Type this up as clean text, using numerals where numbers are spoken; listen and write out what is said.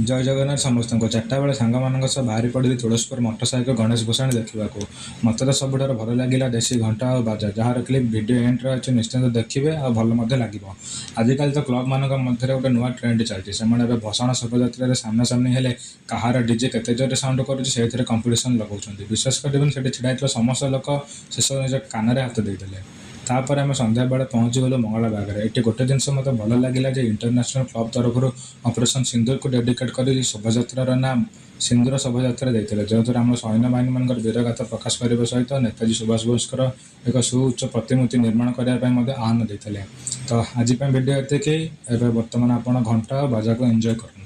जय जगन्नाथ समस्त को चार्टा बेले सांग मान सह बाहरी पड़ी तुलसीपुर मोटरसाइकेल गणेश भूषाणी देखा मत तो सबुठ भल लगे देशी घंटा और बाजा जार क्लिप वीडियो एंट्री अच्छे निश्चित देखिए और भल लगे। आजिकल तो क्लब मान मध्य गोटे नुआ ट्रेंड चलती से भसाण शोभा सामना सामनी हेले कहार डीजे केते जोर साउंड कर कंपिटिशन लगाउछन्ती। विश्वास करें से छिड़ा समस्त लोक शेष निज कान हाथ देते। तापर आम संध्या बेले पहुँची गलु मंगला बागर। ये गोटे जिनस मत भल लगे इंटरनेशनल क्लब तरफ ऑपरेशन सिंदूर को डेडिकेट कर शोभा नाम सिंदूर शोभा देते जो द्वारा आम सैन्य बाहिनी मान वीरगाथा प्रकाश करने सहित नेताजी सुभाष बोसकर एक सुउच्च प्रतिमूर्ति निर्माण करने आह्वान देते। तो आज भिडियो ये बर्तमान आप घंटा बाजा को एंजॉय कर।